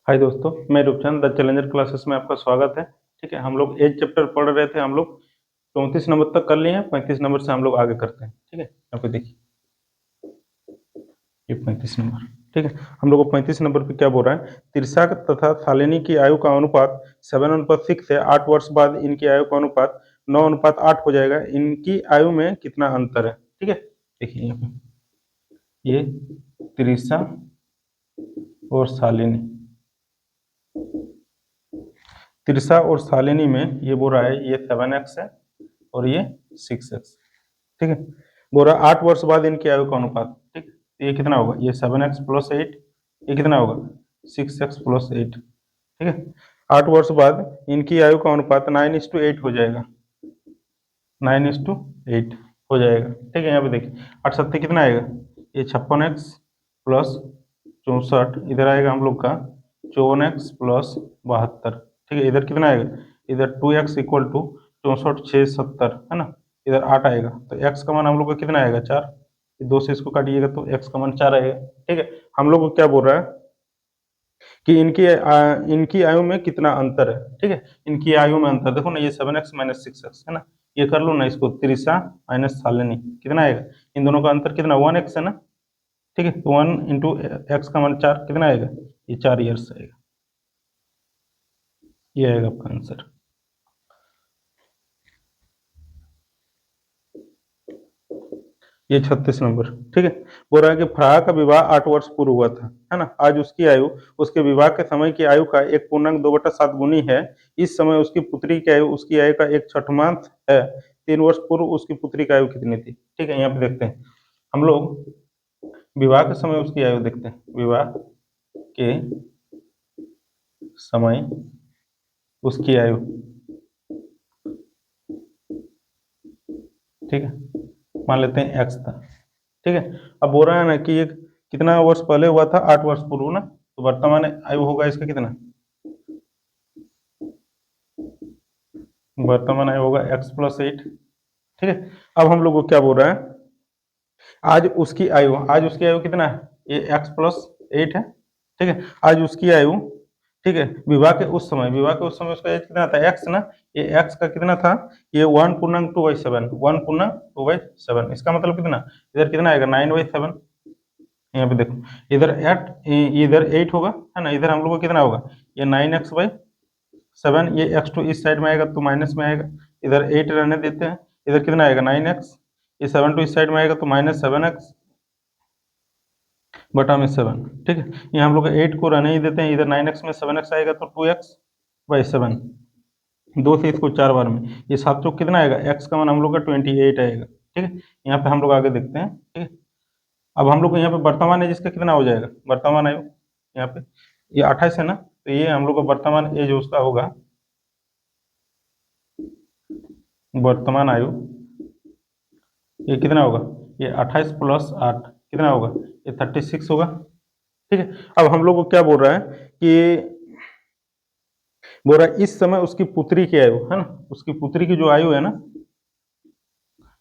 हाय दोस्तों, मैं Roopchand the challenger classes में आपका स्वागत है। ठीक है, हम लोग एज चैप्टर पढ़ रहे थे। हम लोग 34 नंबर तक कर लिए हैं। 35 नंबर से हम लोग आगे करते हैं। ठीक है, यहाँ पे देखिए, ये 35 नंबर। ठीक है, हम लोग को 35 नंबर पे क्या बोल रहा है, तिरसा तथा शालिनी की आयु का अनुपात 7:6 है। 8 वर्ष बाद इनकी आयु का अनुपात 9:8 हो जाएगा। इनकी आयु में कितना अंतर है। ठीक है, देखिए यहाँ पे ये तिरसा और शालिनी, तिरसा और शालिनी में ये बोल रहा है ये 7x है और ये 6x। ठीक है, बोल रहा 8 वर्ष बाद इनकी आयु का अनुपात। ठीक, तो ये कितना होगा, ये 7x+8, ये कितना होगा 6x+8। ठीक है, 8 वर्ष बाद इनकी आयु का अनुपात 9:8 हो जाएगा। 9:8 हो जाएगा। ठीक है, यहाँ पे देखिए 8 7 कितना आएगा, ये 56x+64, इधर आएगा हम लोग का 54x+72। ठीक है, इधर कितना आएगा, इधर 2x इक्वल टू 64 6 70 है ना। इधर 8 आएगा तो x का मान हम लोग का कितना आएगा 4। 2 से इसको काटिएगा तो x का मान 4 आएगा। ठीक है, हम लोग को क्या बोल रहा है कि इनकी आयु में कितना अंतर है। ठीक है, इनकी आयु में अंतर देखो ना, ये 7x-6x है ना। ये कर लो ना इसको, तिरसा माइनस शालिनी कितना आएगा, इन दोनों का अंतर कितना 1x है ना। ठीक है, तो 1 × x का मान 4 कितना आएगा, ये 4 ईयर्स आएगा। ये आएगा आपका आंसर। ये 36 नंबर। ठीक है, बोल रहा है कि फराह का विवाह 8 वर्ष पूर्व हुआ था, है ना। आज उसकी आयु उसके विवाह के समय की आयु का 1.2/7 गुनी है। इस समय उसकी पुत्री की आयु उसकी आयु का 1/6 है। 3 वर्ष पूर्व उसकी पुत्री की आयु कितनी थी। ठीक है, यहाँ पे देखते हैं हम लोग विवाह के समय उसकी आयु देखते हैं। विवाह के समय उसकी आयु, ठीक है, मान लेते हैं एक्स था। ठीक है, अब बोल रहा है ना कि ये कितना वर्ष पहले हुआ था, 8 वर्ष पूर्व ना, तो वर्तमान आयु होगा इसका कितना, वर्तमान आयु होगा x+8। ठीक है, अब हम लोग को क्या बोल रहा है, आज उसकी आयु कितना है, ये x+8 है। ठीक है, आज उसकी आयु, ठीक है, विवाह के उस समय उसका एज कितना था x ना। ये x का कितना था, ये 1/2/7, 1/2/7। इसका मतलब कितना, इधर कितना आएगा 9/7। यहाँ पे देखो, इधर 8 होगा है ना, इधर हम लोग को कितना होगा, ये 9x/7। ये x टू इस साइड में आएगा तो माइनस में आएगा, इधर 8 रहने देते हैं। इधर कितना आएगा 9x, ये 7 टू इस साइड में आएगा तो -7x/7। ठीक है, ये हम लोग 8 को रहने ही देते हैं। इधर 9x में 7x आएगा तो 2x/7। 2 से इसको 4 बार में, ये 7 चौक कितना आएगा, x का मान हम लोग का 28 आएगा। ठीक है, यहाँ पे हम लोग आगे देखते हैं। ठीक है, अब हम लोग को यहाँ पे वर्तमान एज इसका कितना हो जाएगा, वर्तमान आयु यहाँ पे ये 28 है ना, तो ये हम लोग का वर्तमान एज उसका होगा, वर्तमान आयु ये कितना होगा, ये 28+8 कितना होगा, ये 36 होगा। ठीक है, अब हम लोग को क्या बोल रहा है कि, बोल रहा है इस समय उसकी पुत्री की आयु है ना, उसकी पुत्री की जो आयु है ना,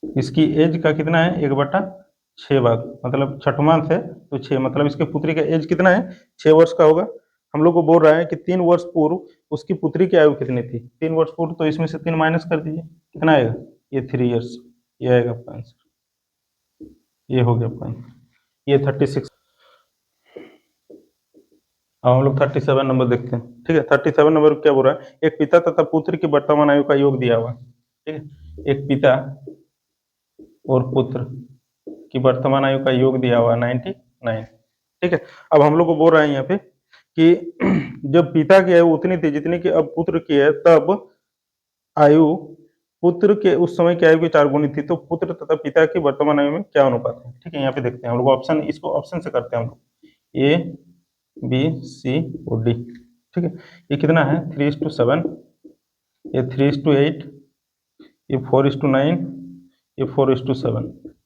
इसकी एज का कितना है 1/6 भाग, मतलब छठवांश है तो 6, मतलब इसके पुत्री का एज कितना है 6 वर्ष का होगा। हम लोग को बोल रहा है कि 3 वर्ष पूर्व उसकी पुत्री की आयु कितनी थी। 3 वर्ष पूर्व, तो इसमें से 3 माइनस कर दीजिए, कितना आएगा, ये 3 ईयर्स। ये आएगा आपका आंसर। ये हो गया आपका आंसर, ये 36। अब हम लोग 37 नंबर देखते हैं। ठीक है, 37 नंबर क्या बोल रहा है, एक पिता तथा पुत्र की वर्तमान आयु का योग दिया हुआ। ठीक है, एक पिता और पुत्र की वर्तमान आयु का योग दिया हुआ 99। ठीक है, अब हम लोग को बोल रहा है यहाँ पे कि जब पिता की आयु उतनी थी जितनी की अब पुत्र की है, तब आयु पुत्र के उस समय की आयु की 4 गुनी थी। तो पुत्र तथा पिता की वर्तमान आयु में क्या अनुपात है। ठीक है, यहाँ पे देखते हैं हम लोग ऑप्शन, इसको ऑप्शन से करते हैं हम लोग, ए बी सी और डी। ठीक है, ये कितना है 3:7, ये 3:8, ये 4:9, ये 4:7।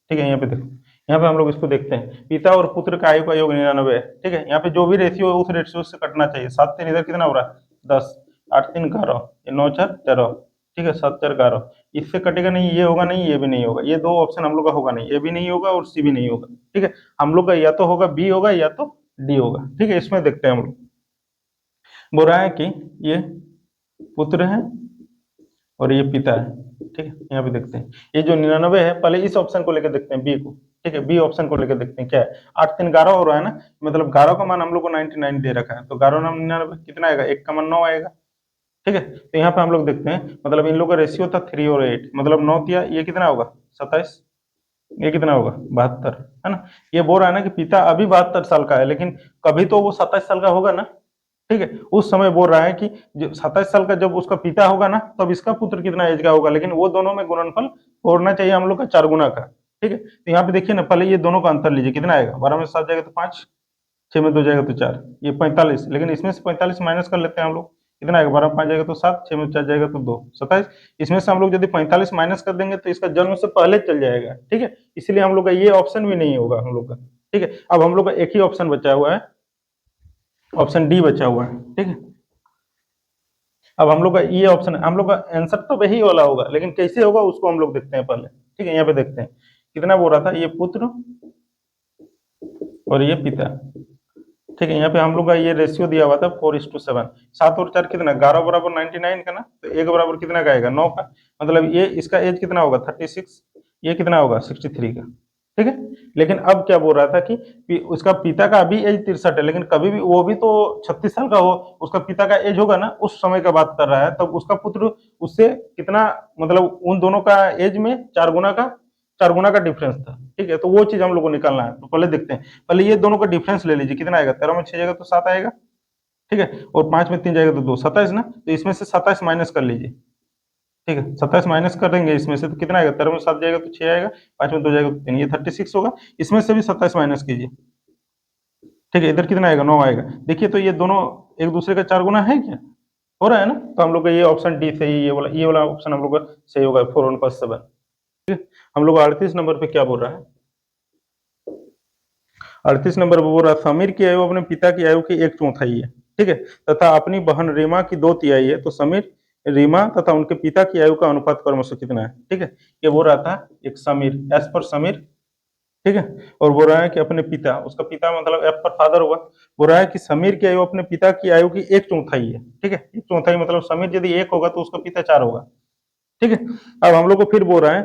ठीक है, यहाँ पे देखो, यहाँ पे हम लोग इसको देखते हैं, पिता और पुत्र का आयु का योग 99 है। ठीक है, यहाँ पे जो भी रेशियो है उस रेशियो से कटना चाहिए। 7 3 इधर कितना हो रहा है 10, 8 3 11, ये 9 4 13। ठीक है, 7 4 11, इससे कटेगा नहीं, ये होगा नहीं, ये भी नहीं होगा। ये 2 ऑप्शन हम लोग का होगा नहीं, ए भी नहीं होगा और सी भी नहीं होगा। ठीक है, हम लोग का या तो होगा बी होगा या तो डी होगा। ठीक है, इसमें देखते हैं हम लोग, बोल रहा है कि ये पुत्र है और ये पिता है, ठीक है। यहाँ पे देखते हैं ये जो 99 है, पहले इस ऑप्शन को लेकर देखते हैं, बी को, ठीक है। बी ऑप्शन को लेकर देखते हैं क्या है, 8 3 11 हो रहा है ना, मतलब 11 का मान हम लोग को 99 दे रखा है, तो 11 9 99 कितना आएगा, 1 का मान 9 आएगा, ठीक है। तो यहाँ पे हम लोग देखते हैं, मतलब इन लोगों का रेशियो था 3 और 8, मतलब 9 तिया ये कितना होगा 27, ये कितना होगा 72, है ना। ये बोल रहा है ना कि पिता अभी 72 साल का है, लेकिन कभी तो वो 27 साल का होगा ना, ठीक है। उस समय बोल रहा है कि जो 27 साल का जब उसका पिता होगा ना, तब इसका पुत्र कितना एज का होगा, लेकिन वो दोनों में गुणनफल होना चाहिए हम लोग का 4 गुना का, ठीक है। तो यहाँ पे देखिए ना, पहले ये दोनों का अंतर लीजिए, कितना आएगा, 12 में 7 जाएगा तो 5, 6 में 2 जाएगा तो 4, ये 45, लेकिन इसमें से 45 माइनस कर लेते हैं हम लोग, कितना आएगा, 12 में 5 जाएगा तो 7, 6 में 4 जाएगा तो 2, 27। इसमें से हम लोग यदि 45 माइनस कर देंगे तो इसका जन्म से पहले चल जाएगा, ठीक है। इसलिए हम लोग का ये ऑप्शन भी नहीं होगा हम लोग का, ठीक है। अब हम लोग का एक ही ऑप्शन बचा हुआ है, ऑप्शन डी बचा हुआ है, ठीक है। अब हम लोग का ये ऑप्शन है, हम लोग का आंसर तो वही वाला होगा, लेकिन कैसे होगा उसको हम लोग देखते हैं पहले, ठीक है। यहाँ पे देखते हैं कितना बोल रहा था, ये पुत्र और ये पिता, ठीक है। यहाँ पे हम लोग का ये रेशियो दिया हुआ था 4:7, 7 और 4 कितना, 11 बराबर 99 का ना, तो 1 बराबर कितना का आएगा, 9 का, मतलब ये इसका एज कितना होगा 36, ये कितना होगा 63 का, ठीक है। लेकिन अब क्या बोल रहा था कि उसका पिता का अभी एज 63 है, लेकिन कभी भी वो भी तो 36 साल का हो, उसका पिता का एज होगा ना, उस समय का बात कर रहा है, तब उसका पुत्र उससे कितना, मतलब उन दोनों का एज में 4 गुना का डिफरेंस था, ठीक है। तो वो चीज हम लोग को निकालना है, तो पहले देखते हैं, पहले ये दोनों का डिफरेंस ले लीजिए, कितना आएगा, 13 में 6 जाएगा तो 7 आएगा, ठीक है, और 5 में 3 जाएगा तो 2, 27 ना, तो इसमें से 27 माइनस कर लीजिए, ठीक है। 27 माइनस कर देंगे इसमें से, तो कितना आएगा, 13 में 7 जाएगा तो 6 आएगा, 5 में 2 जाएगा तो 3, ये 36 होगा। इसमें से भी 27 माइनस कीजिए, ठीक है, इधर कितना आएगा, 9 आएगा। देखिए तो ये दोनों एक दूसरे का 4 गुना है क्या, हो रहा है ना, तो हम लोग का ये ऑप्शन डी सही, ये वाला ऑप्शन हम लोग का सही होगा, 4:7, ठीक है। हम लोग 38 नंबर पे क्या बोल रहा है, 38 नंबर पर बोल रहा है, समीर की आयु अपने पिता की आयु की 1/4 है, ठीक है, तथा अपनी बहन रीमा की 2/3 है, तो समीर रीमा तथा उनके पिता की आयु का अनुपात क्रमशः कितना है, ठीक है। ये बोल रहा था एक समीर, एस पर समीर, ठीक है, और बोल रहा है कि अपने पिता, उसका पिता मतलब एफ पर फादर होगा, बोल रहा है कि समीर की आयु अपने पिता की आयु की 1/4 है, ठीक है। 1/4 मतलब समीर यदि 1 होगा तो उसका पिता 4 होगा, ठीक है। अब हम लोग को फिर बोल रहा है,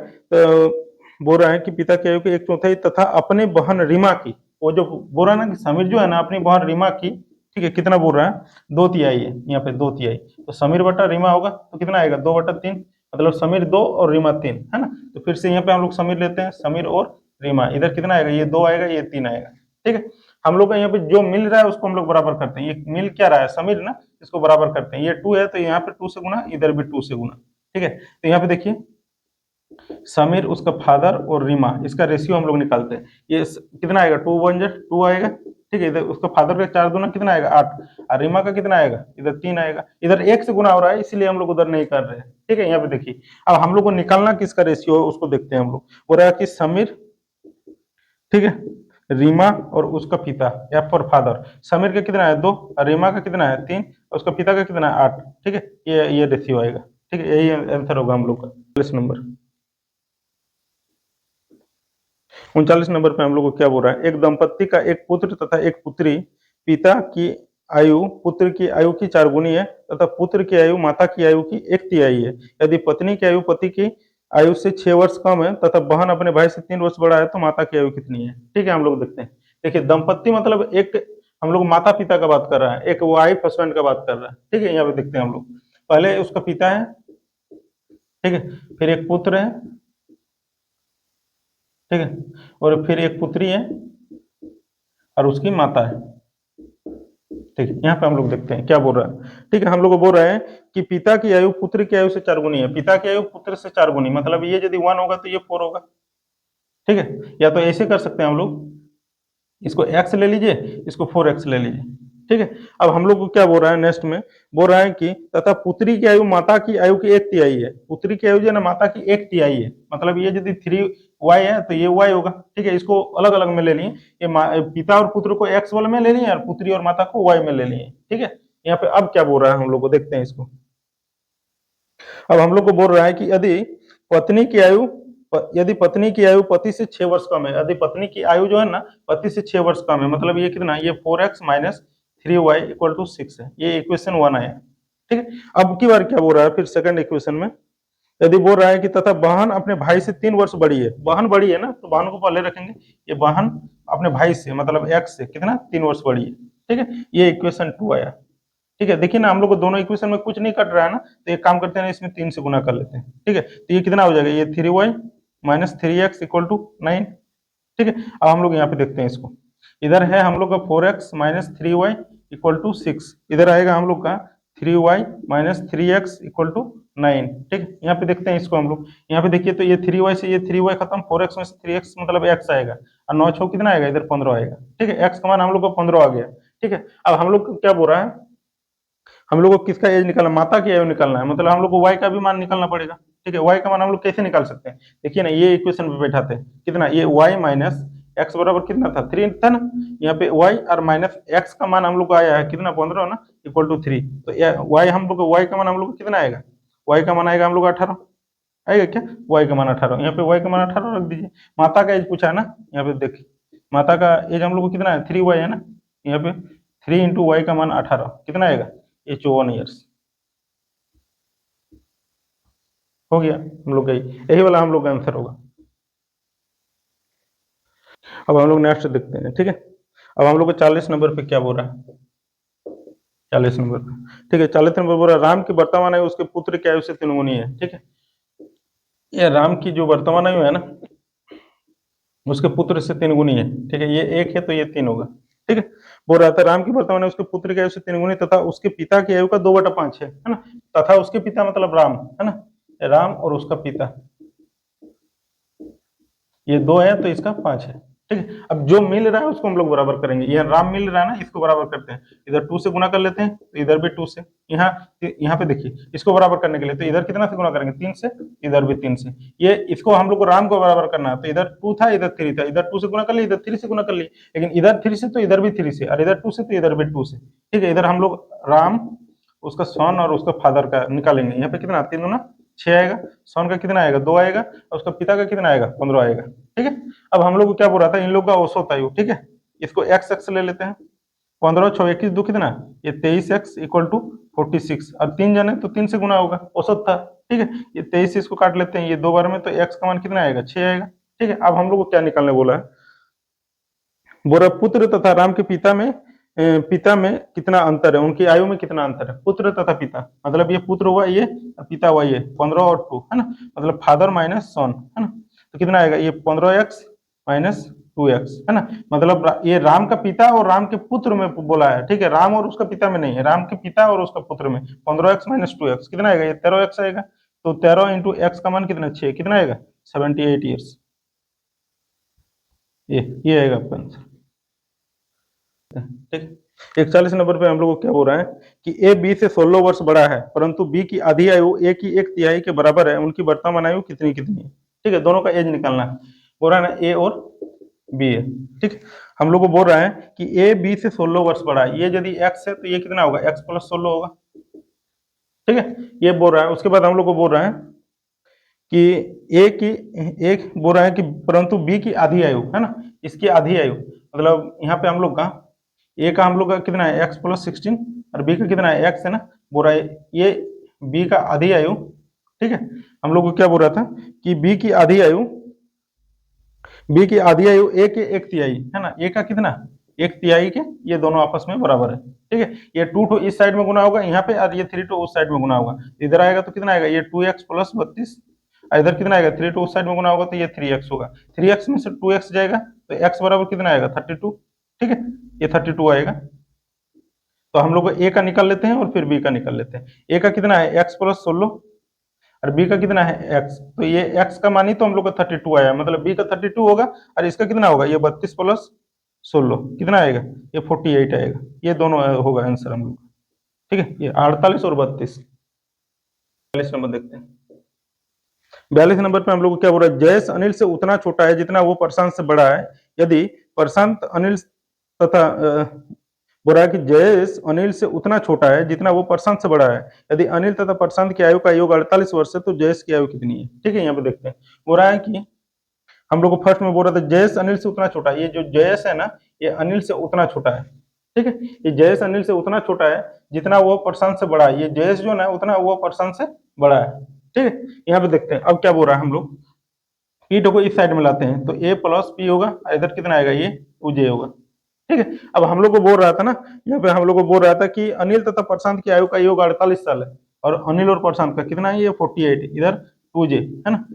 बोल रहा है कि पिता की आयु की 1/4 तथा अपने बहन रीमा की, वो जो बोल रहा है ना कि समीर जो है ना अपनी बहन रीमा की, ठीक है, कितना बोल रहा है 2/3 है, यहाँ पे 2/3, तो समीर बटा रीमा होगा तो कितना आएगा 2/3, मतलब समीर 2 और रीमा 3, है ना। तो फिर से यहाँ पे हम लोग समीर लेते हैं, समीर और रीमा, इधर कितना आएगा, ये 2 आएगा, ये 3 आएगा, ठीक है। हम लोग का यहाँ पे जो मिल रहा है उसको हम लोग बराबर करते हैं, ये मिल क्या रहा है समीर ना, इसको बराबर करते हैं, ये 2 है तो यहाँ पे 2 से गुना, इधर भी 2 से गुना, ठीक है। तो यहाँ पे देखिए समीर उसका फादर और रीमा, इसका रेशियो हम लोग निकालते हैं, ये कितना आएगा 2 1 2 आएगा, ठीक है। इधर उसका फादर का 4 दूना कितना आएगा 8, और रीमा का कितना आएगा, इधर 3 आएगा, इधर 1 से गुना हो रहा है इसलिए हम लोग उधर नहीं कर रहे हैं, ठीक है। यहाँ पे देखिए अब हम लोग को निकालना किसका रेशियो है उसको देखते हैं हम लोग, हो रहा है कि समीर, ठीक है, रीमा और उसका पिता, एफ फॉर फादर, समीर का कितना है 2 और रीमा का कितना है 3 और उसका पिता का कितना है 8, ठीक है। ये रेशियो आएगा, ठीक है, यही आंसर होगा हम लोग का 39 नंबर। 39 नंबर पे हम लोग को क्या बोल रहा है, एक दंपत्ति का एक पुत्र तथा एक पुत्री, पिता की आयु पुत्र की आयु की 4 गुनी है तथा पुत्र की आयु माता की आयु की 1/3 है, यदि पत्नी की आयु पति की आयु से 6 वर्ष कम है तथा बहन अपने भाई से 3 वर्ष बड़ा है, तो माता की आयु कितनी है, ठीक है। हम लोग देखते हैं, देखिए दंपत्ति मतलब एक हम लोग माता पिता का बात कर रहा है, एक वाइफ हस्बैंड का बात कर रहा है, ठीक है। यहाँ पे देखते हैं हम लोग, पहले उसका पिता है, ठीक है, फिर एक पुत्र है, ठीक है, और फिर एक पुत्री है और उसकी माता है, ठीक है। यहाँ पे हम लोग देखते हैं क्या बोल रहा है, ठीक है। हम लोग को बोल रहे हैं कि पिता की आयु पुत्र की आयु से 4 गुनी है, पिता की आयु पुत्र से 4 गुनी, मतलब ये यदि 1 होगा तो ये 4 होगा, ठीक है। या तो ऐसे कर सकते हैं हम लोग, इसको x ले लीजिए, इसको 4x ले लीजिए, ठीक है। अब हम लोग को क्या बोल रहा है नेक्स्ट में, बोल रहा है कि तथा पुत्री की आयु माता की आयु की 1/3 है, पुत्री की आयु जो है ना माता की 1/3 है, मतलब ये यदि 3y है तो ये y होगा, ठीक है। इसको अलग अलग में ले लिए, ये पिता और पुत्र को x वाले में ले लिए और पुत्री और माता को y में ले लिए, ठीक है। यहाँ पे अब क्या बोल रहा है हम लोग को देखते हैं इसको, अब हम लोग को बोल रहा है कि पत्नी की आयु यदि पत्नी की आयु पति से 6 वर्ष कम है, यदि पत्नी की आयु जो है ना पति से 6 वर्ष कम है, मतलब ये कितना, ये 4x minus 3y equal to 6 है। ये इक्वेशन 1 आया। ठीक है, अब की बार क्या बोल रहा है फिर सेकंड इक्वेशन में, यदि बोल रहा है कि तथा बहन अपने भाई से 3 वर्ष बड़ी है, बहन बड़ी है ना, तो बहन को पहले रखेंगे, ये बहन अपने भाई से मतलब x से कितना 3 वर्ष बड़ी है। ठीक है, ये इक्वेशन 2 आया। ठीक है, देखिए ना हम लोग को दोनों इक्वेशन में कुछ नहीं कट रहा है ना, तो एक काम करते हैं ना, इसमें 3 से गुना कर लेते हैं। ठीक है, तो ये कितना हो जाएगा, ये 3y minus 3x equal to 9। ठीक है, अब हम लोग यहाँ पे देखते हैं इसको, इधर है हम लोग का 4x minus 3y equal to 6, इधर आएगा हम लोग का 3y minus 3x equal to 9। ठीक है, यहाँ पे देखते हैं इसको हम लोग, यहाँ पे देखिए तो ये 3y से ये 3y खत्म, 4x में से 3x मतलब x आएगा, और 9 छो कितना आएगा, इधर 15 आएगा। ठीक है, x का मान हम लोग को 15 आ गया। ठीक है, अब हम लोग को क्या बोल रहा है, हम लोग को किसका एज निकालना, माता की आयु निकालना है, मतलब हम लोग को y का भी मान निकालना पड़ेगा। ठीक है, y का मान हम लोग कैसे निकाल सकते हैं, देखिए ना, ये इक्वेशन पे बैठाते हैं, कितना ये y माइनस x बराबर कितना था 3 था ना, यहाँ पे y और माइनस x का मान हम लोग को आया है कितना 15 ना, इक्वल टू 3, तो y हम लोग को y का मान हम लोग को कितना आएगा, y का मान आएगा हम लोग 18 आएगा क्या, y का मान 18, यहाँ पे y का मान 18 रख दीजिए। माता का एज पूछा है ना, यहाँ पे देखिए माता का एज हम लोग को कितना है 3y है ना, यहाँ पे 3 इंटू वाई का मान 18 कितना आएगा, ये 54 ईयर्स हो गया हम लोग का, यही वाला हम लोग का आंसर होगा। अब हम लोग नेक्स्ट देखते हैं। ठीक है, अब हम लोग को 40 नंबर पे क्या बोल रहा है, 40 नंबर पे। ठीक है, 40 नंबर बोल रहा है राम की वर्तमान आयु उसके पुत्र की आयु से 3 गुनी है। ठीक है, ये राम की जो वर्तमान आयु है ना, उसके पुत्र से 3 गुनी है। ठीक है, ये 1 है तो ये 3 होगा। ठीक है, बोल रहा था राम की वर्तमान आयु उसके पुत्र की आयु से 3 गुनी तथा उसके पिता की आयु का 2/5 है ना, तथा उसके पिता मतलब राम है ना, राम और उसका पिता, ये 2 है तो इसका 5 है। ठीक है, अब जो मिल रहा है उसको हम लोग बराबर करेंगे, ये राम मिल रहा है ना, इसको बराबर करते हैं, इधर 2 से गुना कर लेते हैं तो इधर भी 2 से, यहाँ यहाँ पे देखिए इसको बराबर करने के लिए तो इधर कितना से गुना करेंगे 3 से, इधर भी 3 से, ये इसको हम लोग को राम को बराबर करना है, तो इधर 2 था इधर 3 था, इधर 2 से गुना कर लिए इधर 3 से गुना कर लिए, लेकिन इधर 3 से तो इधर भी 3 से, और इधर 2 से तो इधर भी 2 से। ठीक है, इधर हम लोग राम उसका सन और उसका फादर का निकालेंगे, यहाँ पे कितना 3 गुना 6 आएगा, सन का कितना आएगा 2 आएगा, और उसका पिता का कितना आएगा 15 आएगा। ठीक है, अब हम लोग को क्या बोल रहा था, इन लोग का औसत आयु। ठीक है, इसको एक्स एक्स ले लेते हैं, 15 6 21 2 कितना, ये 23x इक्वल टू 46, और 3 जने तो 3 से गुना होगा, औसत था। ठीक है, ये 23 इसको काट लेते हैं, ये 2 बार में तो x का मान कितना आएगा 6 आएगा। ठीक है, अब हम लोग को क्या निकालने बोला है, बोला पुत्र तथा राम के पिता में कितना अंतर है, उनकी आयु में कितना अंतर है, पुत्र तथा पिता, मतलब ये पुत्र हुआ ये, पिता हुआ ये, 15 और 2 है ना, मतलब फादर माइनस सन है ना, तो कितना आएगा ये 15x माइनस 2x है ना, मतलब ये राम का पिता और राम के पुत्र में बोला है। ठीक है, राम और उसका पिता में नहीं है, राम के पिता और उसका पुत्र में 15x माइनस 2x कितना आएगा, ये 13x आएगा, तो 13 इंटू एक्स का मान कितना 6 कितना आएगा 78 ईयर्स, ये आएगा आपका आंसर। ठीक, 41 नंबर पे हम लोग को क्या बोल रहा है कि ए बी से 16 वर्ष बड़ा है परंतु बी की आधी आयु ए की 1/3 के बराबर है, उनकी वर्तमान आयु कितनी कितनी है। ठीक है, दोनों का एज निकालना है, बोल रहा है ना ए और बी है। ठीक, हम लोग को बोल रहा है कि ए बी से 16 वर्ष बड़ा है, ये यदि एक्स है तो ये कितना होगा एक्स प्लस 16 होगा। ठीक है, ये बोल रहा है, उसके बाद हम लोग को बोल रहा है कि एक बोल रहा है कि परंतु बी की आधी आयु है ना, इसकी आधी आयु मतलब यहाँ पे हम लोग का ए का हम लोग का कितना है एक्स प्लस 16 और बी का कितना है एक्स है ना, बोल रहा है ये बी का आधी आयु। ठीक है, हम लोग को क्या बोल रहा था कि बी की आधी आयु ए के 1/3 है ना, ए का कितना 1/3 के, ये दोनों आपस में बराबर है। ठीक है, ये 2 to इस साइड में गुना होगा यहाँ पे, और ये 3 to उस साइड में गुना होगा, इधर आएगा तो कितना आएगा ये 2x प्लस 32, इधर कितना आएगा 3 to उस साइड में गुना होगा तो ये 3x होगा, 3x में से 2x जाएगा तो x बराबर कितना आएगा 32। ठीक है, ये 32 आएगा, तो हम लोग ए का निकाल लेते हैं और फिर बी का निकाल लेते हैं। ए का कितना है x प्लस 16 और बी का कितना है x, तो ये x का मान ही तो हम लोग का 32 आया, मतलब बी का 32 होगा और इसका कितना होगा ये 32 प्लस 16 कितना आएगा ये 48 आएगा, ये दोनों होगा आंसर हम लोग। ठीक है, ये 48 और 32। 42 नंबर देखते हैं, 42 नंबर पे हम लोग को क्या बोल रहा है, जयेश अनिल से उतना छोटा है जितना वो प्रशांत से बड़ा है, यदि प्रशांत अनिल तथा बोल रहा है कि जयेश अनिल से उतना छोटा है जितना वो प्रशांत से बड़ा है, यदि अनिल तथा प्रशांत की आयु का योग 48 वर्ष है तो जयेश की आयु कितनी है। ठीक है, यहाँ पे देखते हैं, बोल रहा है कि हम लोग को फर्स्ट में बोल रहा था जयेश अनिल से उतना छोटा है, ये जो जयेश है ना ये अनिल से उतना छोटा है। ठीक है। ये जयेश अनिल से उतना छोटा है जितना वो प्रशांत से बड़ा है। ये जयेश जो है उतना वो प्रशांत से बड़ा है। ठीक है, यहाँ पे देखते हैं अब क्या बोल रहा है। हम लोग पी को इस साइड में लाते हैं तो ए प्लस पी होगा, इधर कितना आएगा, ये टू जे होगा। ठीक है, अब हम लोग को बोल रहा था ना, यहाँ पे हम लोग को बोल रहा था कि अनिल तथा प्रशांत की आयु का योग 48 साल है और अनिल और प्रशांत का कितना है, ये 48, इधर 2j है ना।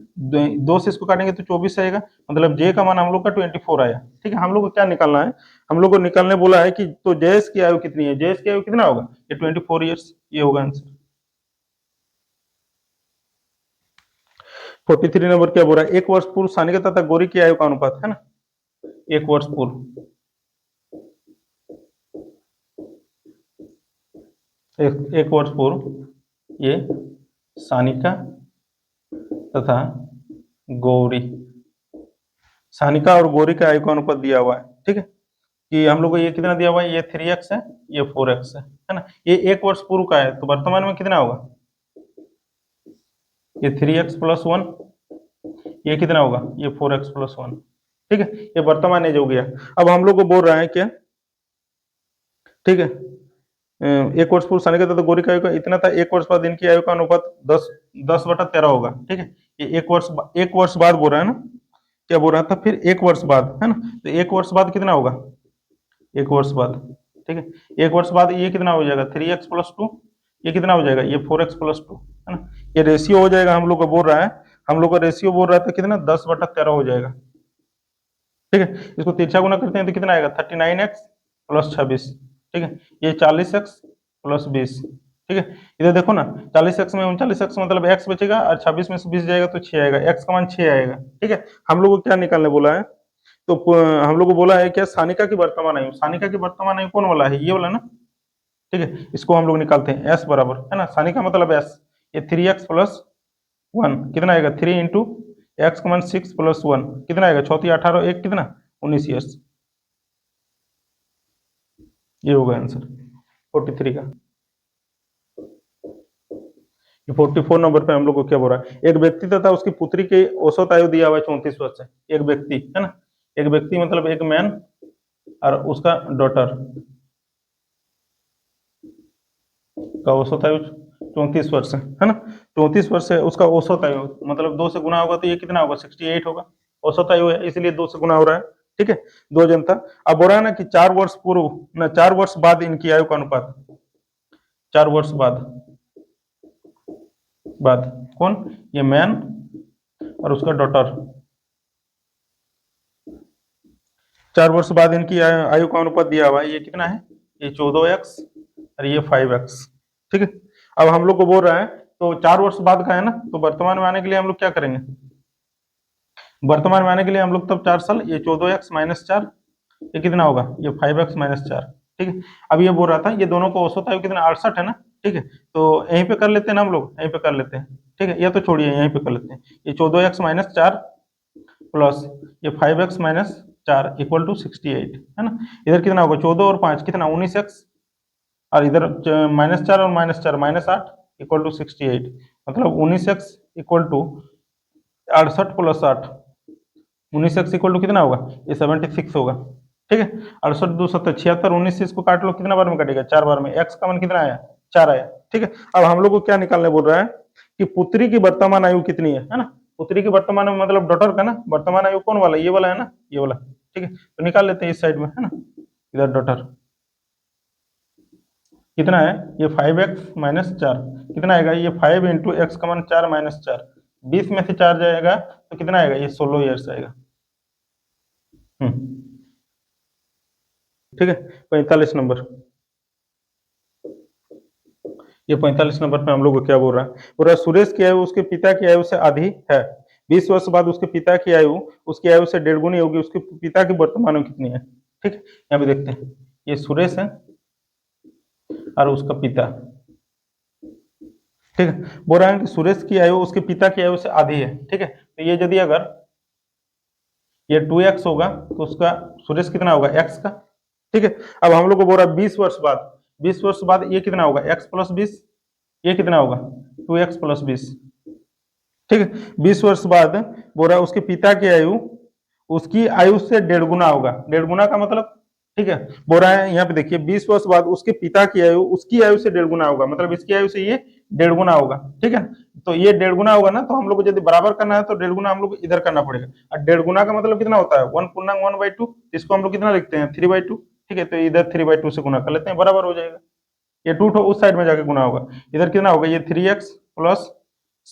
दो से इसको काटेंगे तो 24 आएगा, मतलब जे का मान हम लोग का 24 आया। ठीक है, हम लोग को क्या निकालना है, हम लोग को निकालने बोला है कि तो जयेश की आयु कितनी है, जयेश की आयु कितना होगा, ये 24 ईयर्स, ये होगा आंसर। 43 नंबर क्या बोल रहा है, एक वर्ष पूर्व सानिका तथा गौरी की आयु का अनुपात है ना, एक वर्ष पूर्व, एक वर्ष पूर्व ये सानिका तथा गौरी, सानिका और गौरी का आयु का अनुपात दिया हुआ है। ठीक है, कि हम लोग को ये कितना दिया हुआ है, ये 3x है, ये 4x है ना। ये एक वर्ष पूर्व का है तो वर्तमान में कितना होगा, ये 3x प्लस 1, ये कितना होगा, ये 4x प्लस 1। ठीक है, ये वर्तमान एज हो गया। अब हम लोग को बोल रहा है क्या, ठीक है, एक वर्ष पूर्व सानिका तथा गौरी का आयु का इतना था, एक वर्ष बाद इनकी आयु का अनुपात 10/13 होगा। ठीक है, ये एक वर्ष बाद बोल रहा है ना, क्या बोल रहा था, फिर एक वर्ष बाद है ना, तो एक वर्ष बाद कितना होगा, एक वर्ष बाद। ठीक है, एक वर्ष बाद ये कितना हो जाएगा, 3x प्लस 2, ये कितना हो जाएगा, ये 4x प्लस 2 है ना। ये रेशियो हो जाएगा, हम लोग को बोल रहा है, हम लोग का रेशियो बोल रहा था कितना, 10/13 हो जाएगा। ठीक है, इसको तिरछा गुना करते हैं तो कितना आएगा, 39x प्लस 26। ठीक है, ये 40x प्लस 20। ठीक है, इधर देखो ना, 40x में 39x मतलब x बचेगा और 26 में से 20 जाएगा तो 6 आएगा, x का मान 6 आएगा। ठीक है, हम लोग को क्या निकालने बोला है, तो हम लोग को बोला है क्या, सानिका की वर्तमान आयु, सानिका की वर्तमान आयु कौन वाला है, ये वाला ना। ठीक है, इसको हम लोग निकालते हैं, s बराबर है ना, सानिका मतलब s, ये 3x प्लस 1 कितना आएगा, 3 इंटू एक्स का मान 6 प्लस 1 कितना आएगा, 34 18 1 कितना 19 ईयर्स, ये होगा आंसर 43 का। ये 44 नंबर पे हम लोग को क्या बोल रहा है, एक व्यक्ति तथा उसकी पुत्री की औसत आयु दिया हुआ है 34 वर्ष है। एक व्यक्ति है ना, एक व्यक्ति मतलब एक मैन और उसका डॉटर का औसत आयु 34 वर्ष है ना, 34 वर्ष है उसका औसत आयु, मतलब 2 से गुना होगा तो ये कितना होगा, 68 होगा। औसत आयु है इसलिए 2 से गुना हो रहा है। ठीक है, 2 जन था। अब बोल रहा है ना कि 4 वर्ष पूर्व ना 4 वर्ष बाद इनकी आयु का अनुपात, 4 वर्ष बाद कौन, ये मैन और उसका डॉटर, 4 वर्ष बाद इनकी आयु का अनुपात दिया हुआ है, ये कितना है, ये 14x और ये 5x। ठीक है, अब हम लोग को बोल रहा है तो 4 वर्ष बाद का है ना, तो वर्तमान में आने के लिए हम लोग क्या करेंगे, वर्तमान में आने के लिए हम लोग तब 4 साल, ये 14x माइनस 4, ये कितना होगा, ये 5x माइनस 4। ठीक है, अब ये बोल रहा था ये दोनों को औसत आयु कितना 68 है ना। ठीक है, तो यहीं पे कर लेते हैं ना हम लोग, यहीं पे कर लेते हैं। ठीक है, ये तो छोड़िए यहीं पे कर लेते हैं, ये 14x माइनस 4 प्लस ये 5x माइनस 4 इक्वल टू 68 है ना। इधर कितना होगा, 14 और 5 कितना 19x, और इधर -4 और -4 -8 इक्वल टू 68, मतलब 19x equal to 68 plus 8, 19x equal to कितना होगा, ये 76 होगा। ठीक है, 68 2 70 76, 19 से इसको काट लो, कितना बार में कटेगा, 4 बार में, x का मान कितना आया, 4 आया। ठीक है, अब हम लोग को क्या निकालने बोल रहा है कि पुत्री की वर्तमान आयु कितनी है ना, पुत्री की वर्तमान आयु मतलब डॉटर का ना, वर्तमान आयु कौन वाला, ये वाला है ना, ये वाला। ठीक है, तो निकाल लेते हैं इस साइड में है ना, इधर डॉटर कितना है, ये 5x माइनस 4 कितना आएगा, ये 5 इंटू एक्स का मान 4 माइनस 4, 20 में से 4 जाएगा तो कितना आएगा, ये 16 ईयर्स आएगा। ठीक है, 45 नंबर, ये 45 नंबर पे हम लोग को क्या बोल रहा है, बोल रहा है सुरेश की आयु उसके पिता की आयु से आधी है, 20 वर्ष बाद उसके पिता की आयु उसकी आयु से 1.5 गुनी होगी, उसके पिता की वर्तमान आयु कितनी है। ठीक है, यहाँ पे देखते हैं, ये सुरेश है और उसका पिता। ठीक है, बोल रहा है कि सुरेश की आयु उसके पिता की आयु से आधी है। ठीक है, तो ये यदि अगर ये 2x होगा तो उसका सुरेश कितना होगा, x का। ठीक है, अब हम लोग को बोल रहा है 20 वर्ष बाद, 20 वर्ष बाद ये कितना होगा, x प्लस 20, ये कितना होगा 2x प्लस 20। ठीक है, 20 वर्ष बाद बोल रहा है उसके पिता की आयु उसकी आयु से 1.5 गुना होगा, 1.5 गुना का मतलब ठीक है। बोल रहा है यहाँ पे देखिए 20 वर्ष बाद उसके पिता की आयु उसकी आयु से 1.5 गुना होगा, मतलब इसकी आयु से ये 1.5 गुना होगा। ठीक है, तो ये 1.5 गुना होगा ना, तो हम लोग को यदि बराबर करना है तो 1.5 गुना हम लोग को इधर करना पड़ेगा। और 1.5 गुना का मतलब कितना होता है 1/1/2, इसको हम लोग कितना लिखते हैं 3/2। ठीक है, तो इधर 3/2 से गुना कर लेते हैं, बराबर हो जाएगा। ये 2 उस साइड में जाके गुना होगा, इधर कितना होगा ये 3x प्लस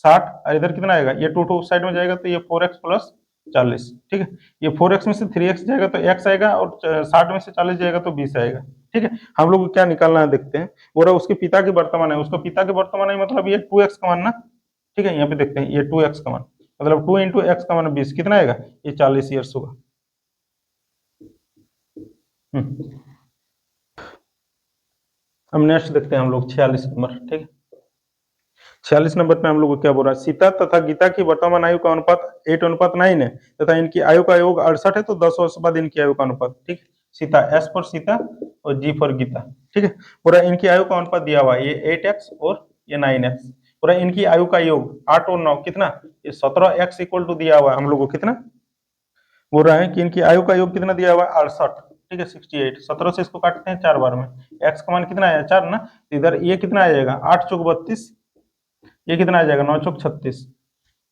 60, और इधर कितना आएगा ये 2 उस साइड में जाएगा तो ये 4x प्लस 40। ठीक है, ये 4x में से 3x जाएगा तो x आएगा, और 60 में से 40 जाएगा तो 20 आएगा। ठीक है, हम लोग को क्या निकालना है देखते हैं। बोल रहा उसके पिता की वर्तमान है, उसका पिता की वर्तमान है मतलब ये 2x का मान ना। ठीक है, यहाँ पे देखते हैं ये 2x का मान, मतलब 2 इंटू एक्स का मान 20, कितना आएगा ये 40 ईयर्स होगा। अब नेक्स्ट देखते हैं हम लोग 46 नंबर। ठीक है, 46 नंबर पे हम लोग को क्या बोल रहा है, सीता तथा गीता की वर्तमान आयु का अनुपात 8:9 है, तथा इनकी आयु का योग 68 है, तो 10 वर्ष बाद इनकी आयु का अनुपात। ठीक है, सीता एस फॉर सीता और जी फॉर गीता। ठीक है, पूरा इनकी आयु का अनुपात दिया हुआ है, ये 8x और ये 9x। पूरा इनकी आयु का योग 8 और 9 कितना, ये 17x इक्वल टू दिया हुआ है हम लोग को कितना। बोल रहा है कि इनकी आयु का योग कितना दिया हुआ है 68। ठीक है, 68, 17 से इसको काटते हैं 4 बार में, x का मान कितना आया 4 ना, इधर ये कितना आ जाएगा 8 चौक 32, ये कितना आ जाएगा 9 चौक 36।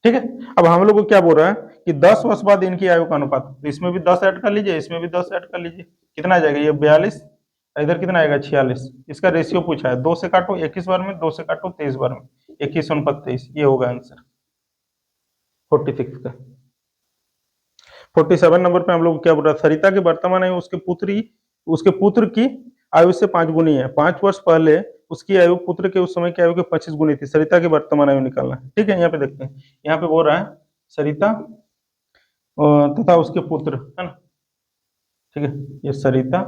ठीक है, अब हम लोग को क्या बोल रहा है कि 10 वर्ष बाद इनकी आयु का अनुपात, तो इसमें भी 10 ऐड कर लीजिए, इसमें भी 10 ऐड कर लीजिए, कितना आ जाएगा ये 42, इधर कितना आएगा 46। इसका रेशियो पूछा है, 2 से काटो 21 बार में, 2 से काटो 23 बार में, 21/23, ये होगा आंसर 46 का। 47 नंबर पे हम लोग क्या बोल रहा है, सरिता की वर्तमान आयु उसके पुत्र की आयु से 5 गुनी है। 5 वर्ष पहले उसकी आयु पुत्र के उस समय की आयु के 25 गुनी थी। सरिता की वर्तमान आयु निकालना है। ठीक है, यहाँ पे देखते हैं, यहाँ पे बोल रहा है सरिता तथा उसके पुत्र, है ना। ठीक है, ये सरिता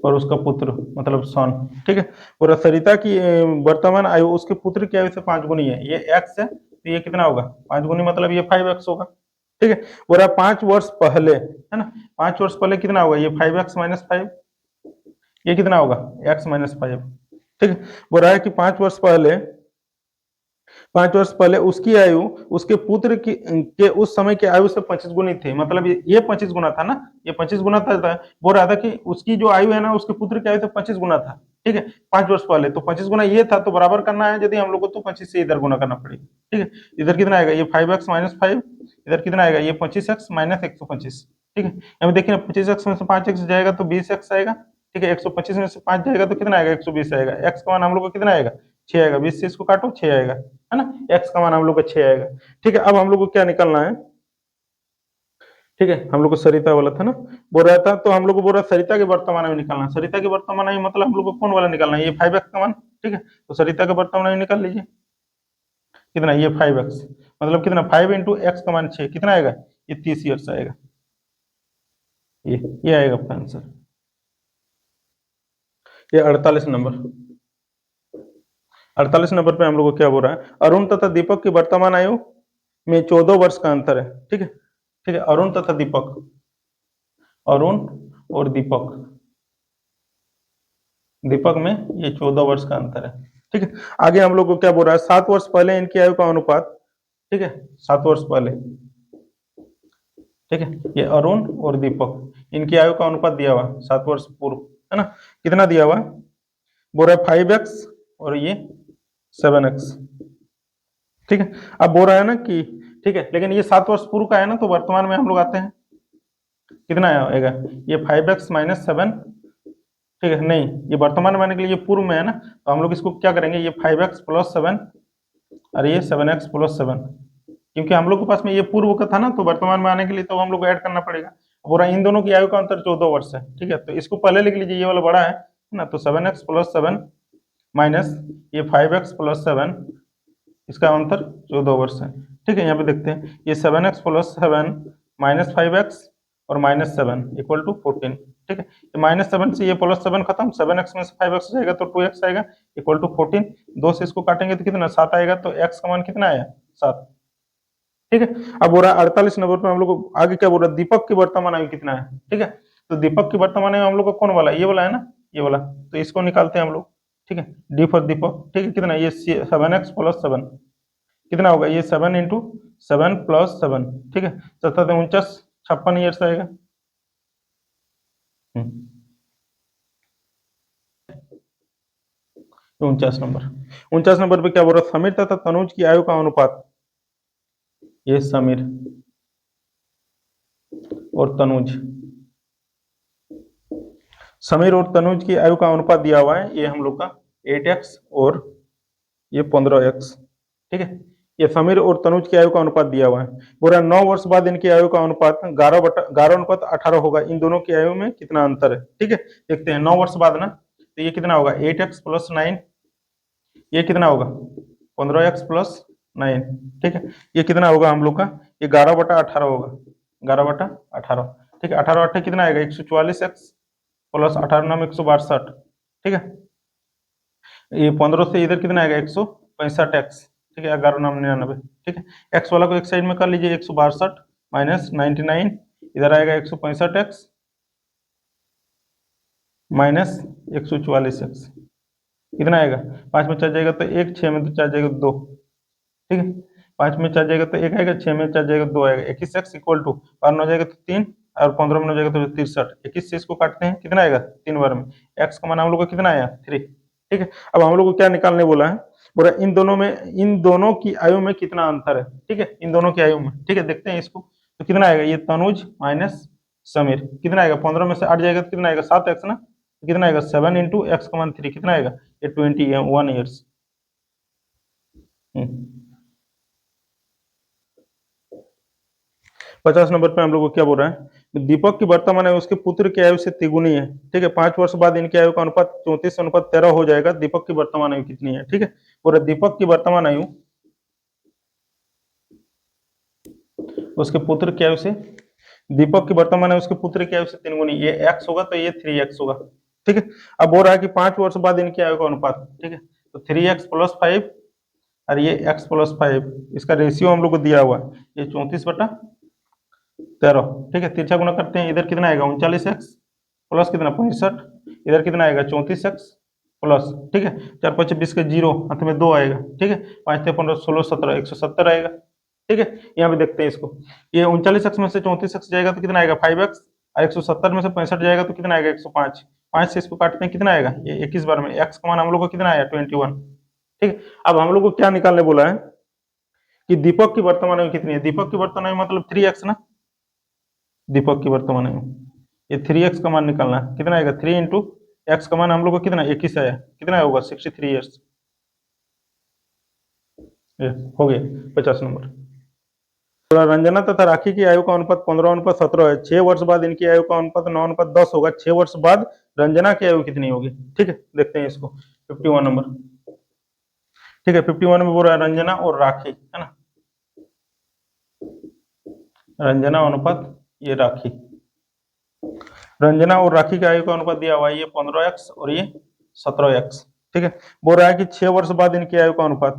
और उसका पुत्र मतलब सन। ठीक है, और सरिता की वर्तमान आयु उसके पुत्र की आयु से 5 गुनी है, ये x है तो ये कितना होगा 5 गुनी, मतलब ये 5x होगा। ठीक है, बोला 5 वर्ष पहले, है ना, 5 वर्ष पहले कितना होगा ये 5x माइनस 5, ये कितना होगा x माइनस 5। ठीक है, बोल रहा है कि 5 वर्ष पहले उसकी आयु उसके पुत्र की के उस समय की आयु से 25 गुनी थी, मतलब ये 25 गुना था ना, ये 25 गुना था। बोल रहा था कि उसकी जो आयु है ना उसके पुत्र की आयु से 25 गुना था। ठीक है, 5 वर्ष पहले, तो 25 गुना ये था, तो बराबर करना है यदि हम लोग को, तो 25 से इधर गुना करना पड़ेगा। ठीक है, इधर कितना आएगा ये 5x माइनस 5, इधर कितना आएगा ये 25x माइनस 125। ठीक है, यहाँ देखिए 25x में से 5x जाएगा तो 20x आएगा। ठीक है, 125 में से 5 जाएगा तो कितना आएगा 120 आएगा। x का मान हम लोग को कितना आएगा 6 आएगा, 20 से इसको काटो 6 आएगा, है ना, x का मान हम लोग को 6 आएगा। ठीक है, अब हम लोग को क्या निकालना है। ठीक है, हम लोग को सरिता वाला था ना, बोल रहा था, तो हम लोग को बोल रहा सरिता के वर्तमान में निकालना। सरिता के वर्तमान में मतलब हम लोग को कौन वाला निकालना है, ये 5x का मान। ठीक है, तो सरिता के वर्तमान में निकाल लीजिए, कितना ये 5x, मतलब कितना 5 इंटू एक्स का मान 6, कितना आएगा ये 30 ईयर्स आएगा। ये आएगा आपका आंसर। ये 48 नंबर, 48 नंबर पे हम लोग को क्या बोल रहा है, अरुण तथा दीपक की वर्तमान आयु में 14 वर्ष का अंतर है। ठीक है, ठीक है, अरुण तथा दीपक, अरुण और दीपक, दीपक में ये 14 वर्ष का अंतर है। ठीक है, आगे हम लोग को क्या बोल रहा है, 7 वर्ष पहले इनकी आयु का अनुपात। ठीक है, 7 वर्ष पहले, ठीक है, ये अरुण और दीपक इनकी आयु का अनुपात दिया हुआ 7 वर्ष पूर्व, है ना, कितना दिया हुआ बोल रहा है 5x और ये 7x। ठीक है, अब बोल रहा है ना कि ठीक है, लेकिन ये 7 वर्ष पूर्व का है ना, तो वर्तमान में हम लोग आते हैं, कितना आएगा ये 5x माइनस 7। ठीक है, नहीं, ये वर्तमान में आने के लिए ये पूर्व में है ना, तो हम लोग इसको क्या करेंगे, ये 5x प्लस 7 और ये 7x प्लस 7, क्योंकि हम लोग के पास में ये पूर्व का था ना, तो वर्तमान में आने के लिए तो हम लोग को ऐड करना पड़ेगा। बोला इन दोनों की आयु का अंतर 14 वर्ष है। ठीक है, तो इसको पहले लिख लीजिए, ये वाला बड़ा है ना, तो 7x प्लस 7 माइनस ये 5x प्लस 7, इसका अंतर 14 वर्ष है। ठीक है, यहाँ पे देखते हैं, ये 7x प्लस 7 माइनस 5x और माइनस 7 इक्वल टू 14। ठीक है, माइनस 7 से ये प्लस 7 खत्म, 7x में से 5x जाएगा तो 2x आएगा इक्वल टू 14। 2 से इसको काटेंगे तो कितना 7 आएगा, तो x का मान कितना आया 7। ठीक है, अब बोल रहा है 48 नंबर पे हम लोग को आगे क्या बोल रहा है, दीपक की वर्तमान आयु कितना है। ठीक है, तो दीपक की वर्तमान आयु हम लोग को कौन वाला, ये वाला है ना, ये वाला, तो इसको निकालते हैं हम लोग। ठीक है, डी फॉर दीपक। ठीक है, कितना ये 7x प्लस 7, कितना होगा ये 7 इंटू 7 प्लस 7। ठीक है, 7 49 56 ईयर्स आएगा। नंबर 49 नंबर पे क्या बोल रहा है, समीर तथा तनुज की आयु का अनुपात। ये समीर और तनुज, समीर और तनुज की आयु का अनुपात दिया हुआ है, ये हम लोग का 8x और ये 15x। ठीक है, ये समीर और तनुज की आयु का अनुपात दिया हुआ है। बोला 9 वर्ष बाद इनकी आयु का अनुपात 11/18 होगा। इन दोनों की आयु में कितना अंतर है। ठीक है, देखते हैं 9 वर्ष बाद ना, तो ये कितना होगा 8x + 9, ये कितना होगा 15x + 9। ठीक है, ये कितना होगा हम लोग का, ये 11/18 होगा, 11/18। ठीक है, 18 8 कितना आएगा 144x + 18 नाम 162। ठीक है, ये 15 से इधर कितना आएगा 165x। ठीक है, 11 नाम 99। ठीक है, एक्स वाला को एक साइड में कर लीजिए, 162 - 99, इधर आएगा 165x - 144x, कितना आएगा 5 में 4 जाएगा तो 1, 6 में तो 4 जाएगा 2। ठीक है, 5 में 4 जाएगा तो 1 आएगा, 6 में 4 जाएगा 2 आएगा। 21x = 12 में जाएगा तो 3 और 15 में जाएगा तो 63। 21 से इसको काटते हैं, कितना आएगा 3 बार में। x का मान हम लोग को कितना आया 3। ठीक है, अब हम लोग को क्या निकालने बोला है, बोला इन दोनों की आयु में कितना अंतर है। ठीक है, इन दोनों की आयु में। ठीक है, देखते हैं इसको, तो कितना आएगा, ये तनुज माइनस समीर, कितना आएगा 15 में से 8 जाएगा तो कितना आएगा 7x ना, कितना आएगा 7 × x का मान 3, कितना आएगा ये 21 ईयर्स। 50 नंबर पे हम लोग को क्या बोल रहा है, दीपक की वर्तमान आयु उसके पुत्र की आयु से तिगुनी है। ठीक है, 5 वर्ष बाद इनकी आयु का अनुपात 34:13 हो जाएगा। दीपक की वर्तमान आयु कितनी है। ठीक है, बोल रहा दीपक की वर्तमान आयु उसके पुत्र की आयु से, दीपक की वर्तमान आयु उसके पुत्र की आयु से 3 गुनी, ये x होगा तो ये 3x होगा। ठीक है, अब बोल रहा है कि 5 वर्ष बाद इनकी आयु का अनुपात। ठीक है, तो 3x + 5 और ये x + 5, इसका रेशियो हम लोग को दिया हुआ है, ये 34/13। ठीक है, तिरछा गुना करते हैं, इधर कितना आएगा 39x प्लस कितना 65, इधर कितना आएगा 34x प्लस। ठीक है, 4 5 20 के 0, अंत में 2 आएगा। ठीक है, 5 15 16 17 170 आएगा। ठीक है, यहाँ पे देखते हैं इसको, ये 39x में से 34x जाएगा तो कितना आएगा 5x, और 170 में से 65 जाएगा तो कितना आएगा 105। 5 से इसको काटते हैं, कितना आएगा ये 21 बार में। x का मान हम लोग को कितना आया 21। ठीक है, अब हम लोग को क्या निकालने बोला है कि दीपक की वर्तमान आयु कितनी है। दीपक की वर्तमान आयु मतलब 3x ना, दीपक की वर्तमान आयु ये 3x का मान निकालना है, कितना आएगा 3 × x का मान हम लोग को कितना 21 आया, कितना होगा 63 ईयर्स। हो गया 50 नंबर। रंजना तथा राखी की आयु का अनुपात 15:17 है। 6 वर्ष बाद इनकी आयु का अनुपात 9:10 होगा। 6 वर्ष बाद रंजना की आयु कितनी होगी। ठीक है, देखते हैं इसको 51 नंबर। ठीक है, 51 में बोल रहा है रंजना और राखी, है ना, रंजना अनुपात ये राखी, रंजना और राखी की आयु का अनुपात दिया हुआ है, ये 15x और ये 17x। ठीक है, बोल रहा है कि 6 वर्ष बाद इनकी आयु का अनुपात,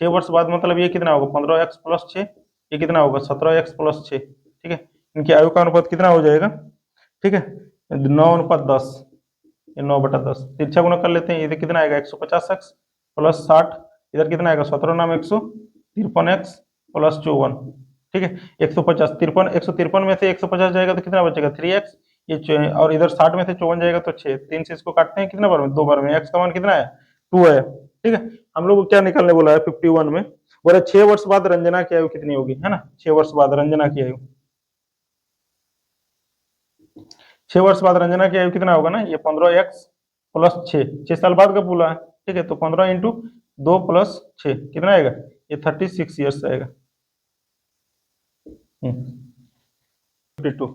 6 वर्ष बाद मतलब ये कितना होगा 15x + 6, ये कितना होगा 17x + 6। ठीक है, इनकी आयु का अनुपात कितना हो जाएगा। ठीक है, 9:10, ये 9/10। तिरछा गुना कर लेते हैं, इधर कितना आएगा 150x + 60, इधर कितना आएगा 17 नाम 153x + 54। ठीक है, 153 में से 150 जाएगा तो कितना बचेगा 3x, ये और इधर 60 में से 54 जाएगा तो 6, 3 से इसको काटते हैं, कितना बार में 2 बार में। x का मान कितना है 2 है। ठीक है, हम लोग को क्या निकालने बोला है 51 में, बोला 6 वर्ष बाद रंजना की आयु कितनी होगी, है ना, 6 वर्ष बाद रंजना की आयु, 6 वर्ष बाद रंजना की आयु कितना होगा ना, ये 15x + 6, 6 साल बाद का बोला है। ठीक है, तो 15 × 2 + 6 कितना आएगा, ये 36 ईयर्स आएगा। 52।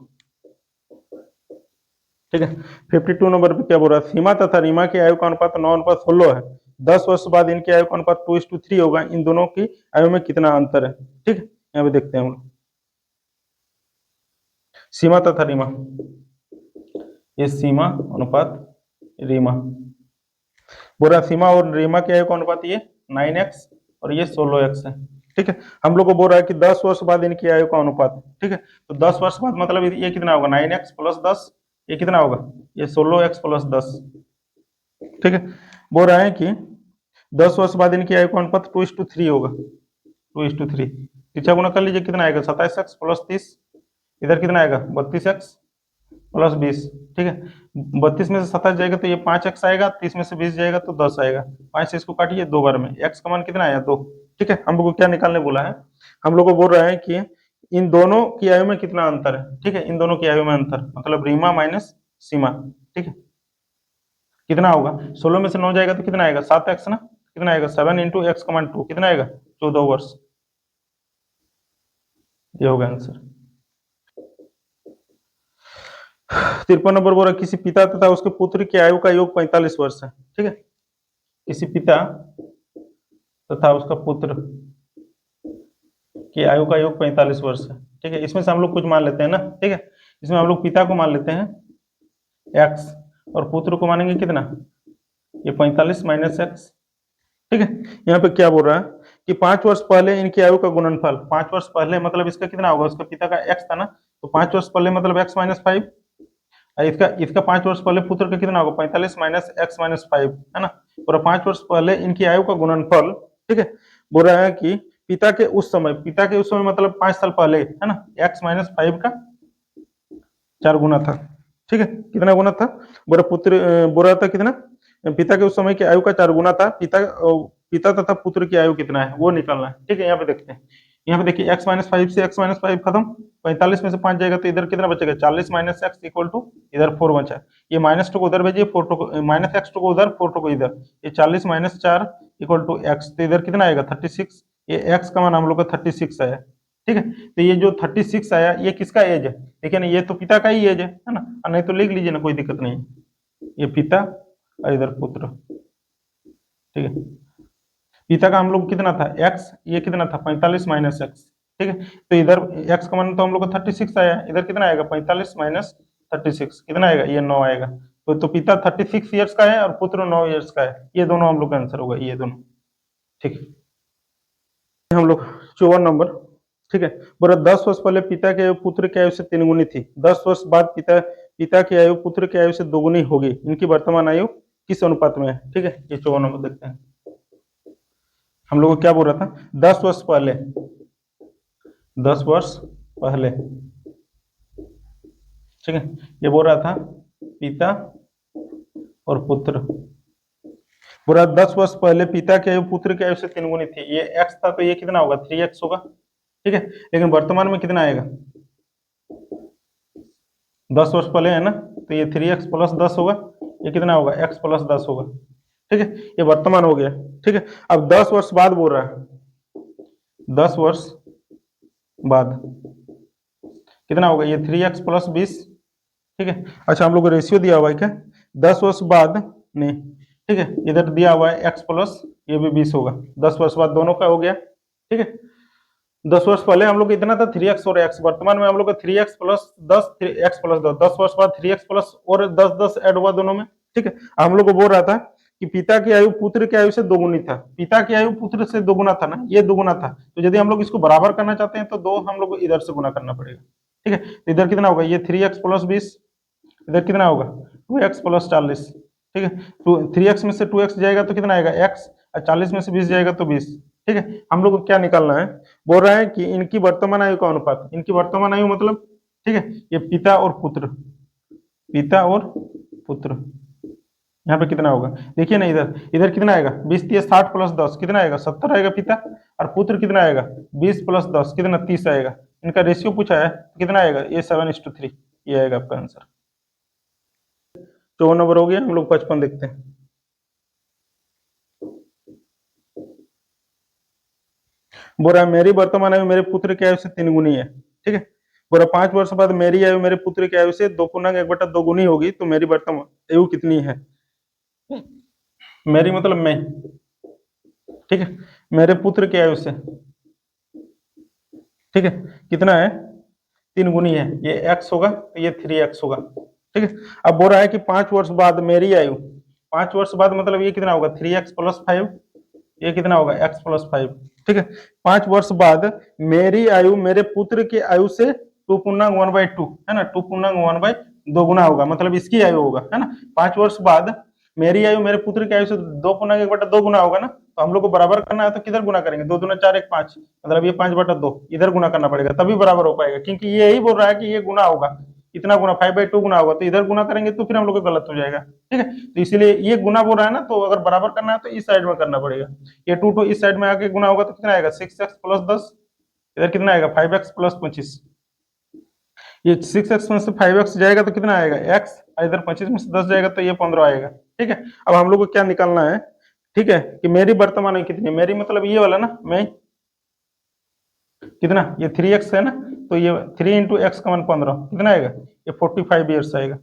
ठीक है, 52 नंबर पे क्या बोल रहा है, सीमा तथा रीमा की आयु का अनुपात 9:16 है। 10 वर्ष बाद इनकी आयु का अनुपात 2:3 होगा। इन दोनों की आयु में कितना अंतर है। ठीक है, यहाँ पे देखते हैं हम लोग, सीमा तथा रीमा, ये सीमा अनुपात रीमा, बोल रहा सीमा और रीमा की आयु का अनुपात ये 9x और ये 16x है। ठीक है, हम लोग को बोल रहा है कि 10 वर्ष बाद इनकी आयु का अनुपात। ठीक है, तो 10 वर्ष बाद मतलब ये कितना होगा 9x + 10, ये कितना होगा ये 16x + 10। ठीक है, बोल रहा है कि 10 वर्ष बाद इनकी आयु का अनुपात 2:3 होगा, 2:3। तिरछा गुना कर लीजिए, कितना आएगा 27x + 30, इधर कितना आएगा 32x प्लस 20, ठीक है। 32 में से 27 जाएगा तो ये 5x आएगा, 30 में से 20 जाएगा तो 10 आएगा। 5 से इसको काटिए 2 बार में, x का मान कितना आया 2, ठीक है। हम लोग को क्या निकालने बोला है, हम लोग को बोल रहा है कि इन दोनों की आयु में कितना अंतर है, ठीक है। इन दोनों की आयु में अंतर मतलब रीमा माइनस सीमा, ठीक है। कितना होगा, 16 में से 9 जाएगा तो कितना आएगा 7x ना, कितना आएगा 7 इंटू एक्स का मान 2, कितना आएगा 14 वर्ष। ये होगा आंसर। 53 नंबर बोला किसी पिता तथा उसके पुत्र की आयु का योग 45 वर्ष है, ठीक है। किसी पिता तथा उसका पुत्र की आयु का योग 45 वर्ष है, ठीक है। इसमें से हम लोग कुछ मान लेते हैं ना, ठीक है। इसमें हम लोग पिता को मान लेते हैं x और पुत्र को मानेंगे कितना, ये 45 माइनस एक्स, ठीक है। यहाँ पे क्या बोल रहा है कि 5 वर्ष पहले इनकी आयु का गुणनफल, 5 वर्ष पहले मतलब इसका कितना होगा, उसका पिता का x था ना, तो 5 वर्ष पहले मतलब x माइनस 5, इसका इसका 5 वर्ष पहले पुत्र का कितना होगा 45 माइनस एक्स माइनस 5, है ना। और 5 वर्ष पहले इनकी आयु का गुणनफल, ठीक है। बोल रहा है कि पिता के उस समय मतलब 5 साल पहले, है ना, x माइनस 5 का 4 गुना था, ठीक है। कितना गुना था, बोरा पुत्र बोरा था कितना, पिता के उस समय की आयु का 4 गुना था। पिता तथा पुत्र की आयु कितना है वो निकालना है, ठीक है। यहाँ पे देखते हैं, यहाँ पे देखिए x माइनस 5 से x माइनस 5 खत्म, 45 में से 5 जाएगा तो इधर कितना बचेगा 40 माइनस एक्स इक्वल टू इधर 4 बचा। ये माइनस 2 को उधर भेजिए, 4 टू को माइनस एक्स 2 को उधर, 4 टू को इधर, ये 40 माइनस 4 इक्वल टू एक्स, तो इधर कितना आएगा 36। ये x का मान हम लोग का 36 आया, ठीक है। तो ये जो 36 आया ये किसका एज है, देखिए ना, ये तो पिता का ही एज है ना, और नहीं तो लिख लीजिए ना, कोई दिक्कत नहीं है। ये पिता और इधर पुत्र, ठीक है। पिता का हम लोग कितना था x, ये कितना था 45 माइनस एक्स, ठीक है। तो इधर x का मान तो हम लोग को 36 आया, इधर कितना आएगा 45 माइनस 36, कितना आएगा ये 9 आएगा। तो पिता 36 ईयर्स का है और पुत्र 9 ईयर्स का है, ये दोनों हम लोग का आंसर होगा, ये दोनों, ठीक है। हम लोग 54 नंबर, ठीक है। बोला 10 वर्ष पहले पिता की आयु पुत्र की आयु से 3 गुनी थी, 10 वर्ष बाद पिता की आयु पुत्र की आयु से 2 गुनी होगी, इनकी वर्तमान आयु किस अनुपात में है, ठीक है। ये 54 नंबर देखते हैं। हम लोग को क्या बोल रहा था 10 वर्ष पहले, 10 वर्ष पहले, ठीक है। ये बोल रहा था पिता और पुत्र, बोल रहा 10 वर्ष पहले पिता की आयु पुत्र की आयु से 3 गुनी थी, ये x था तो ये कितना होगा 3x होगा, ठीक है। लेकिन वर्तमान में कितना आएगा, 10 वर्ष पहले है ना, तो ये 3x प्लस 10 होगा, ये कितना होगा x प्लस 10 होगा, ठीक है। ये वर्तमान हो गया, ठीक है। अब 10 वर्ष बाद बोल रहा है, 10 वर्ष बाद कितना होगा, ये 3x प्लस 20, ठीक है। अच्छा हम लोग को रेशियो दिया हुआ है क्या, 10 वर्ष बाद नहीं, ठीक है, इधर दिया हुआ है x प्लस ये भी 20 होगा, 10 वर्ष बाद दोनों का हो गया, ठीक है। 10 वर्ष पहले हम लोग इतना था 3x और x, वर्तमान में हम लोग का 3x प्लस 10 x प्लस 10, 10 वर्ष बाद 3x प्लस और 10 ऐड हुआ दोनों में, ठीक है। हम लोग को बोल रहा था कि पिता की आयु पुत्र की आयु से 2 गुनी था, पिता की आयु पुत्र से 2 गुना था ना, ये 2 गुना था, तो यदि हम लोग इसको बराबर करना चाहते हैं तो 2 हम लोग को इधर से गुना करना पड़ेगा, ठीक है। तो इधर कितना होगा, ये 3x प्लस 20, इधर कितना होगा 2x प्लस 40, ठीक है। तो 3x में से 2x जाएगा तो कितना आएगा x, और 40 में से 20 जाएगा तो 20, ठीक है। हम लोग को क्या निकालना है, बोल रहा है कि इनकी वर्तमान आयु का अनुपात, इनकी वर्तमान आयु मतलब, ठीक है, ये पिता और पुत्र, पिता और पुत्र, यहाँ पे कितना होगा देखिए ना, इधर इधर कितना आएगा 20 30 60 प्लस 10 कितना आएगा 70 आएगा पिता, और पुत्र कितना आएगा 20 प्लस 10 कितना 30 आएगा। इनका रेशियो पूछा है तो कितना आएगा ये 7:3, ये आएगा आपका आंसर। 54 नंबर हो गया। हम लोग 55 देखते हैं। बोल रहा है मेरी वर्तमान आयु मेरे पुत्र की आयु से 3 गुनी है, ठीक है। बोल रहा 5 वर्ष बाद मेरी आयु मेरे पुत्र की आयु से 2 × 1/2 होगी, तो मेरी वर्तमान आयु कितनी है, मेरी मतलब मैं, ठीक है, मेरे पुत्र की आयु से, ठीक है, कितना है 3 गुनी है, ये x होगा तो ये 3x होगा, ठीक है। अब बोल रहा है कि 5 वर्ष बाद मेरी आयु, 5 वर्ष बाद मतलब ये कितना होगा 3x प्लस 5, ये कितना होगा x प्लस 5, ठीक है। 5 वर्ष बाद मेरी आयु मेरे पुत्र की आयु से 2 × 1/2 है ना, 2 × 1/2 गुना होगा, मतलब इसकी आयु होगा, है ना। 5 वर्ष बाद मेरी आयु मेरे पुत्र की आयु से 2 × 1/2 गुना होगा ना, तो हम लोग को बराबर करना है तो किधर गुना करेंगे, 2 दूना 4 1 5, मतलब ये 5/2 इधर गुना करना पड़ेगा तभी बराबर हो पाएगा, क्योंकि ये ही बोल रहा है कि ये गुना होगा, इतना गुना 5/2 गुना होगा, तो इधर गुना करेंगे तो फिर हम लोग का गलत हो जाएगा। ठीक है, तो इसीलिए ये गुना बोल रहा है ना, तो अगर बराबर करना है तो इस साइड में करना पड़ेगा। ये 2 तो इस साइड में आके गुना होगा तो कितना आएगा 6x प्लस 10, इधर कितना आएगा 5x प्लस 25। ये 6x में से 5x जाएगा तो कितना आएगा x, इधर 25 में से 10 जाएगा तो ये 15 आएगा। ठीक है, अब हम लोग को क्या निकालना है, ठीक है, कि मेरी वर्तमान आयु कितनी है, मेरी मतलब ये वाला ना, मैं कितना, ये 3x है ना, तो ये 3 इंटू एक्स का मान 15 कितना आएगा, ये 45 ईयर्स आएगा।